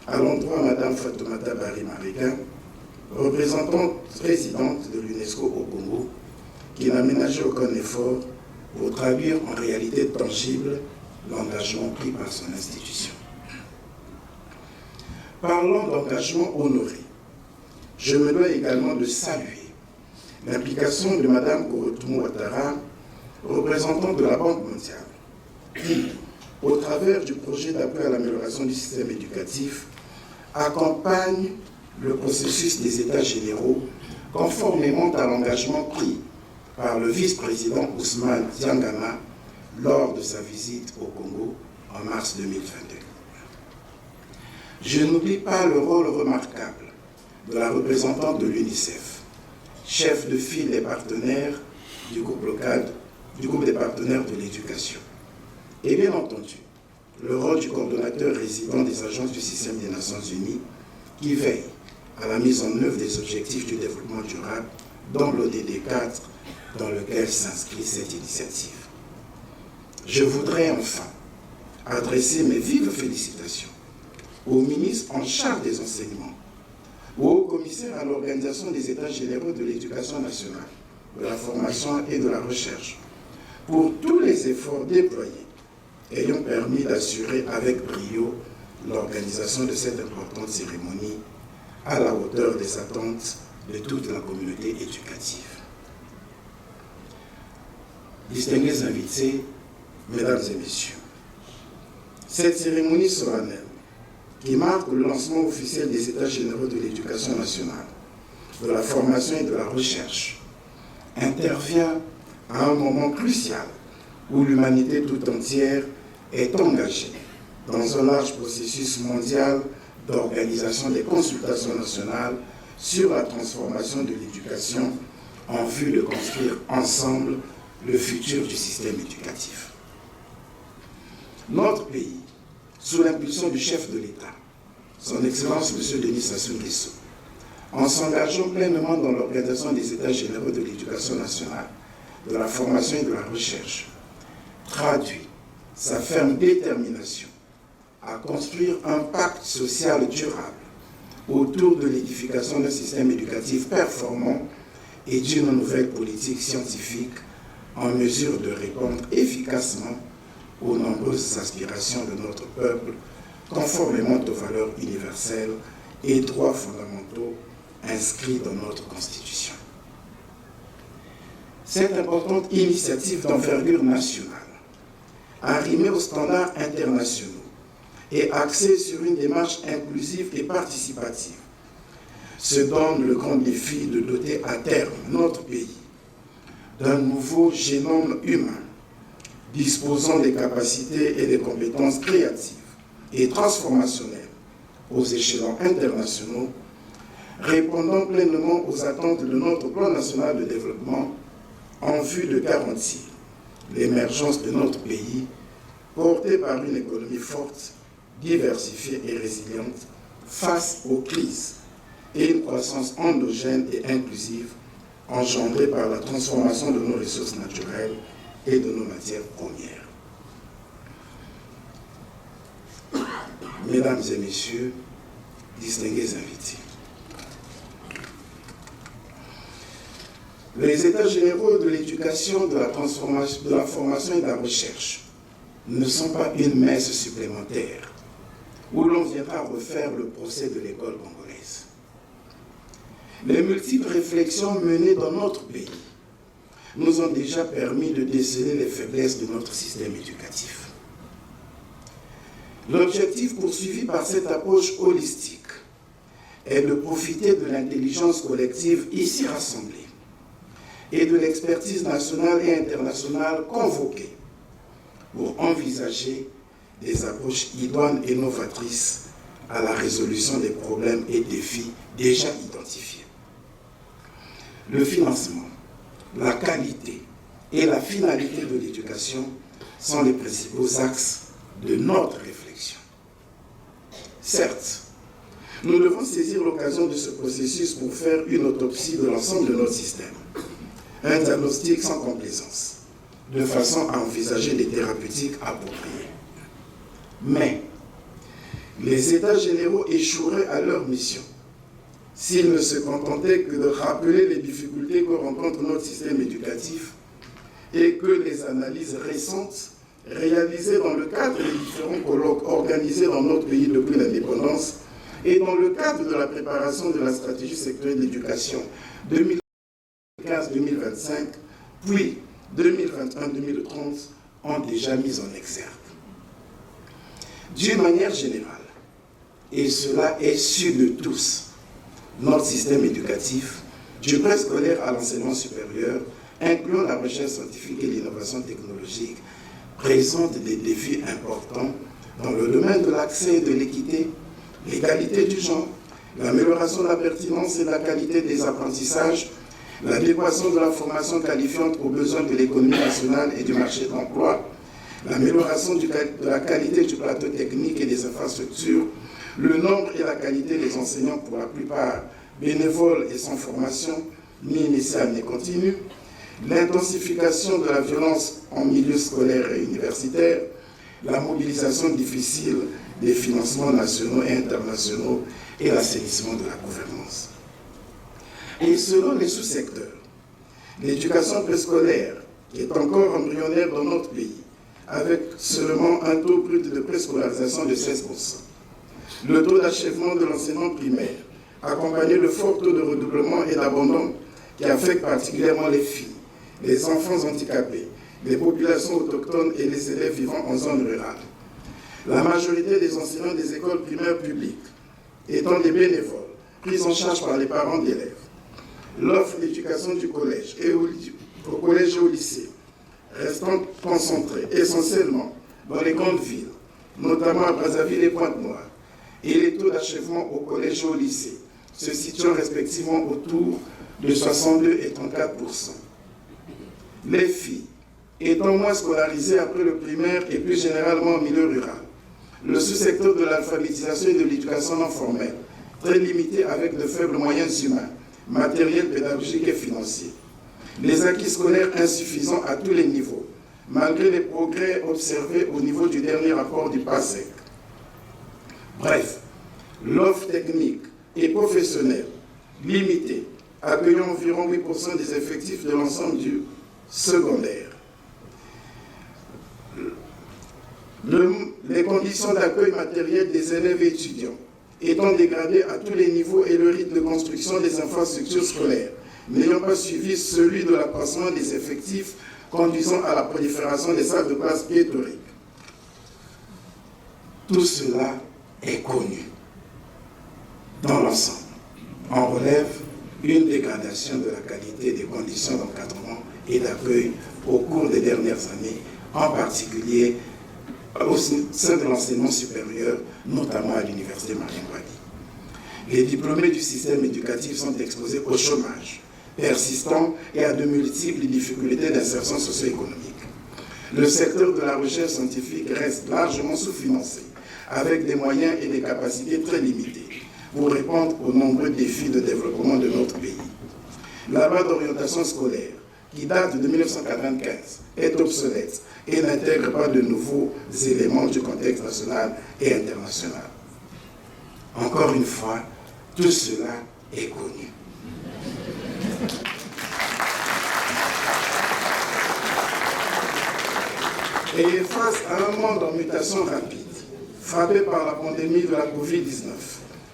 à l'endroit de Mme Fatoumata Bari Mariga, représentante présidente de l'UNESCO au Congo, qui n'a ménagé aucun effort pour traduire en réalité tangible l'engagement pris par son institution. Parlant d'engagement honoré, je me dois également de saluer l'implication de Mme Korotumu Ouattara, représentante de la Banque mondiale, qui, au travers du projet d'appui à l'amélioration du système éducatif, accompagne le processus des États généraux conformément à l'engagement pris par le vice-président Ousmane Diangana lors de sa visite au Congo en mars 2022. Je n'oublie pas le rôle remarquable de la représentante de l'UNICEF, chef de file des partenaires du groupe local, du groupe des partenaires de l'éducation. Et bien entendu, le rôle du coordonnateur résident des agences du système des Nations Unies qui veille à la mise en œuvre des objectifs du développement durable dans l'ODD 4 dans lequel s'inscrit cette initiative. Je voudrais enfin adresser mes vives félicitations au ministre en charge des enseignements, au Haut-Commissaire à l'Organisation des États généraux de l'Éducation nationale, de la formation et de la recherche, pour tous les efforts déployés ayant permis d'assurer avec brio l'organisation de cette importante cérémonie à la hauteur des attentes de toute la communauté éducative. Distingués invités, mesdames et messieurs, cette cérémonie solennelle qui marque le lancement officiel des États généraux de l'Éducation nationale, de la formation et de la recherche, intervient à un moment crucial où l'humanité tout entière est engagée dans un large processus mondial d'organisation des consultations nationales sur la transformation de l'éducation en vue de construire ensemble le futur du système éducatif. Notre pays, sous l'impulsion du chef de l'État, son Excellence M. Denis Sassou Nguesso, en s'engageant pleinement dans l'organisation des États généraux de l'Éducation nationale, de la formation et de la recherche, traduit sa ferme détermination à construire un pacte social durable autour de l'édification d'un système éducatif performant et d'une nouvelle politique scientifique en mesure de répondre efficacement aux nombreuses aspirations de notre peuple, conformément aux valeurs universelles et droits fondamentaux inscrits dans notre Constitution. Cette importante initiative d'envergure nationale, arrimée aux standards internationaux et axée sur une démarche inclusive et participative, se donne le grand défi de doter à terme notre pays d'un nouveau génome humain disposant des capacités et des compétences créatives et transformationnelles aux échelons internationaux, répondant pleinement aux attentes de notre plan national de développement en vue de garantir l'émergence de notre pays porté par une économie forte, diversifiée et résiliente face aux crises et une croissance endogène et inclusive engendrée par la transformation de nos ressources naturelles et de nos matières premières. Mesdames et messieurs, distingués invités, les États généraux de l'éducation, de la transformation, de la formation et de la recherche ne sont pas une messe supplémentaire où l'on viendra refaire le procès de l'école congolaise. Les multiples réflexions menées dans notre pays nous ont déjà permis de déceler les faiblesses de notre système éducatif. L'objectif poursuivi par cette approche holistique est de profiter de l'intelligence collective ici rassemblée et de l'expertise nationale et internationale convoquée pour envisager des approches idoines et novatrices à la résolution des problèmes et défis déjà identifiés. Le financement, la qualité et la finalité de l'éducation sont les principaux axes de notre réflexion. Certes, nous devons saisir l'occasion de ce processus pour faire une autopsie de l'ensemble de notre système, un diagnostic sans complaisance, de façon à envisager des thérapeutiques appropriées. Mais les États généraux échoueraient à leur mission s'ils ne se contentaient que de rappeler les difficultés que rencontre notre système éducatif et que les analyses récentes réalisées dans le cadre des différents colloques organisés dans notre pays depuis l'indépendance et dans le cadre de la préparation de la stratégie sectorielle de l'éducation 2015-2025, puis 2021-2030 ont déjà mis en exergue. D'une manière générale, et cela est su de tous, notre système éducatif, du préscolaire à l'enseignement supérieur, incluant la recherche scientifique et l'innovation technologique, présente des défis importants dans le domaine de l'accès et de l'équité, l'égalité du genre, l'amélioration de la pertinence et de la qualité des apprentissages, l'adéquation de la formation qualifiante aux besoins de l'économie nationale et du marché de l'emploi, l'amélioration de la qualité du plateau technique et des infrastructures, le nombre et la qualité des enseignants, pour la plupart bénévoles et sans formation, ni initiale ni continue, l'intensification de la violence en milieu scolaire et universitaire, la mobilisation difficile des financements nationaux et internationaux et l'assainissement de la gouvernance. Et selon les sous-secteurs, l'éducation préscolaire, qui est encore embryonnaire dans notre pays, avec seulement un taux brut de préscolarisation de 16%. Le taux d'achèvement de l'enseignement primaire, accompagné de forts taux de redoublement et d'abandon qui affectent particulièrement les filles, les enfants handicapés, les populations autochtones et les élèves vivant en zone rurale. La majorité des enseignants des écoles primaires publiques étant des bénévoles, pris en charge par les parents d'élèves. L'offre d'éducation du collège et au collège et au lycée restant concentrée essentiellement dans les grandes villes, notamment à Brazzaville et Pointe-Noire, et les taux d'achèvement au collège et au lycée se situant respectivement autour de 62 et 34%. Les filles étant moins scolarisées après le primaire et plus généralement au milieu rural, le sous-secteur de l'alphabétisation et de l'éducation non formelle, très limité avec de faibles moyens humains, matériels, pédagogiques et financiers. Les acquis scolaires insuffisants à tous les niveaux, malgré les progrès observés au niveau du dernier rapport du PASEC. Bref, l'offre technique et professionnelle limitée, accueillant environ 8% des effectifs de l'ensemble du secondaire. Les conditions d'accueil matériel des élèves et étudiants étant dégradées à tous les niveaux et le rythme de construction des infrastructures scolaires n'ayant pas suivi celui de l'accroissement des effectifs conduisant à la prolifération des salles de classe pléthoriques. Tout cela est connu. Dans l'ensemble, on relève une dégradation de la qualité des conditions d'encadrement et d'accueil au cours des dernières années, en particulier au sein de l'enseignement supérieur, notamment à l'université Marième Wadi. Les diplômés du système éducatif sont exposés au chômage persistant et à de multiples difficultés d'insertion socio-économique. Le secteur de la recherche scientifique reste largement sous-financé, avec des moyens et des capacités très limitées pour répondre aux nombreux défis de développement de notre pays. La loi d'orientation scolaire, qui date de 1995, est obsolète et n'intègre pas de nouveaux éléments du contexte national et international. Encore une fois, tout cela est connu. Et face à un monde en mutation rapide, frappé par la pandémie de la Covid-19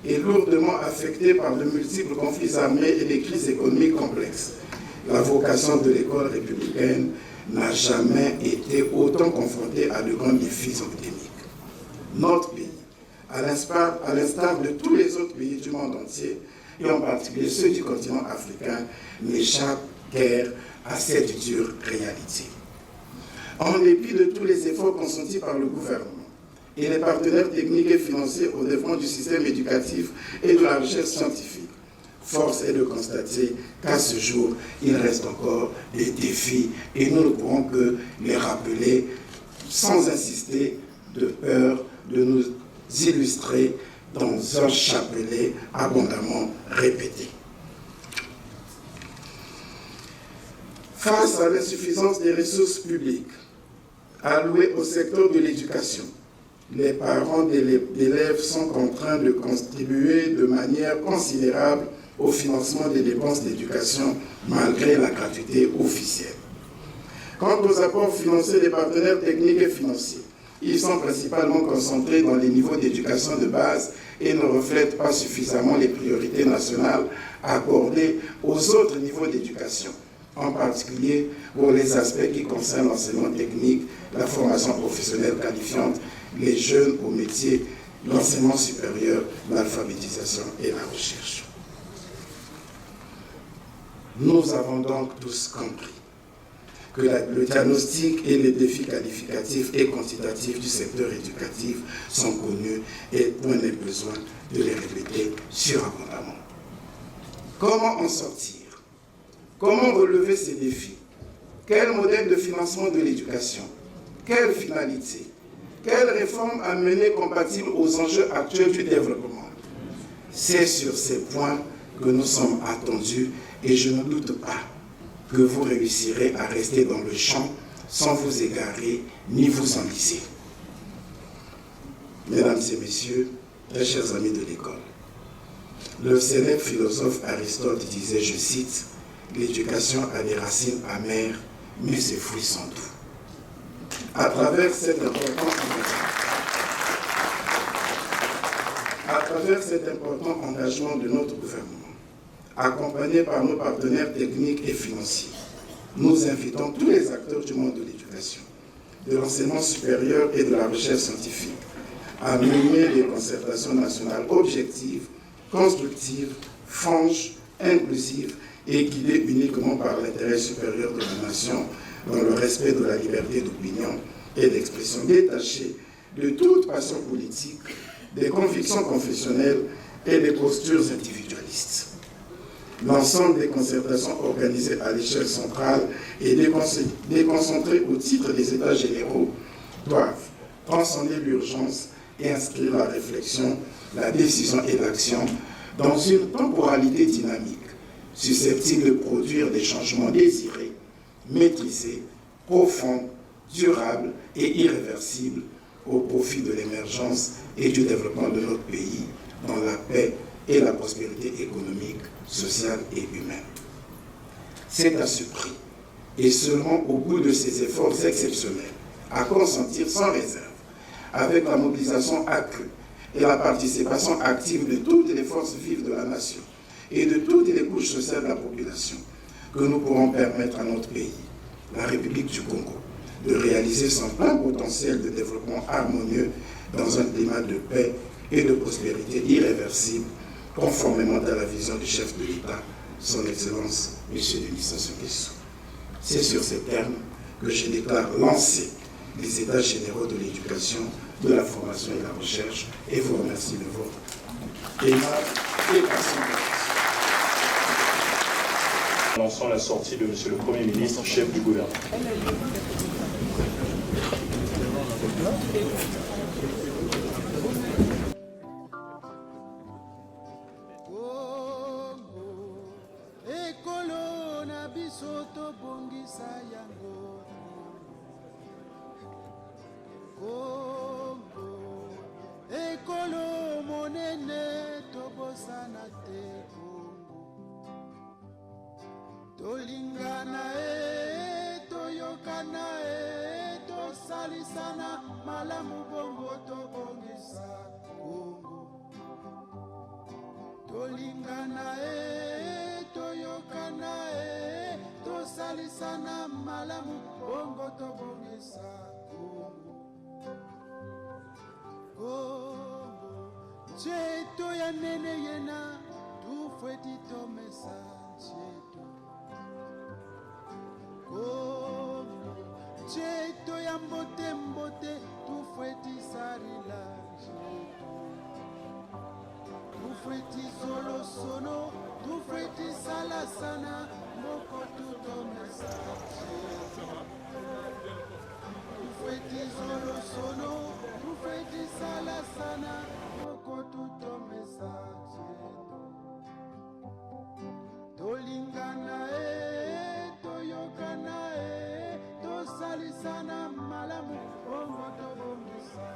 et lourdement affecté par de multiples conflits armés et des crises économiques complexes, la vocation de l'école républicaine n'a jamais été autant confrontée à de grands défis endémiques. Notre pays, à l'instar de tous les autres pays du monde entier, et en particulier ceux du continent africain, n'échappe guère à cette dure réalité. En dépit de tous les efforts consentis par le gouvernement et les partenaires techniques et financiers au développement du système éducatif et de la recherche scientifique, force est de constater qu'à ce jour, il reste encore des défis et nous ne pourrons que les rappeler sans insister de peur de nous illustrer dans un chapelet abondamment répété. Face à l'insuffisance des ressources publiques allouées au secteur de l'éducation, les parents d'élèves sont contraints de contribuer de manière considérable au financement des dépenses d'éducation malgré la gratuité officielle. Quant aux apports financiers des partenaires techniques et financiers, ils sont principalement concentrés dans les niveaux d'éducation de base et ne reflètent pas suffisamment les priorités nationales accordées aux autres niveaux d'éducation, en particulier pour les aspects qui concernent l'enseignement technique, la formation professionnelle qualifiante, les jeunes au métier, l'enseignement supérieur, l'alphabétisation et la recherche. Nous avons donc tous compris que le diagnostic et les défis qualificatifs et quantitatifs du secteur éducatif sont connus et on a besoin de les répéter surabondamment. Comment en sortir? Comment relever ces défis? Quel modèle de financement de l'éducation? Quelle finalité? Quelles réformes à mener compatibles aux enjeux actuels du développement? C'est sur ces points que nous sommes attendus et je ne doute pas que vous réussirez à rester dans le champ sans vous égarer ni vous enliser. Mesdames et messieurs, très chers amis de l'école, le célèbre philosophe Aristote disait, je cite, « L'éducation a des racines amères, mais ses fruits sont doux. » À travers cet important engagement de notre gouvernement, accompagné par nos partenaires techniques et financiers, nous invitons tous les acteurs du monde de l'éducation, de l'enseignement supérieur et de la recherche scientifique à mener des concertations nationales objectives, constructives, franches, inclusives et guidées uniquement par l'intérêt supérieur de la nation dans le respect de la liberté d'opinion et d'expression, détachée de toute passion politique, des convictions confessionnelles et des postures individualistes. L'ensemble des concertations organisées à l'échelle centrale et déconcentrées au titre des États généraux doivent transcender l'urgence et inscrire la réflexion, la décision et l'action dans une temporalité dynamique, susceptible de produire des changements désirés, maîtrisés, profonds, durables et irréversibles au profit de l'émergence et du développement de notre pays dans la paix et la prospérité économique, sociale et humaine. C'est à ce prix, et seulement au bout de ces efforts exceptionnels, à consentir sans réserve, avec la mobilisation accrue et la participation active de toutes les forces vives de la nation et de toutes les couches sociales de la population, que nous pourrons permettre à notre pays, la République du Congo, de réaliser son plein potentiel de développement harmonieux dans un climat de paix et de prospérité irréversible, conformément à la vision du chef de l'État, son Excellence, M. Denis Sassou Nguesso. C'est sur ces termes que je déclare lancer les États généraux de l'éducation, de la formation et de la recherche, et vous remercie de votre aimable et patiente attention. Annonçons la sortie de M. le Premier ministre, chef du gouvernement. Tolingana toyokana tosalisana malamu bongo tobongisa Kongo. Tolingana toyokana tosalisana malamu bongo tobongisa Kongo. Kongo cheto ya nene yena tufweti tomesa cheto. Kongo cheto ya mbote mbote tufweti sarila cheto. Tufweti solo sono tufweti salasana moko tutomesa cheto. Tufweti solo sono tufweti salasana moko tutomesa cheto. Tolingana toyokana tosalisana malamu bongo tobongisa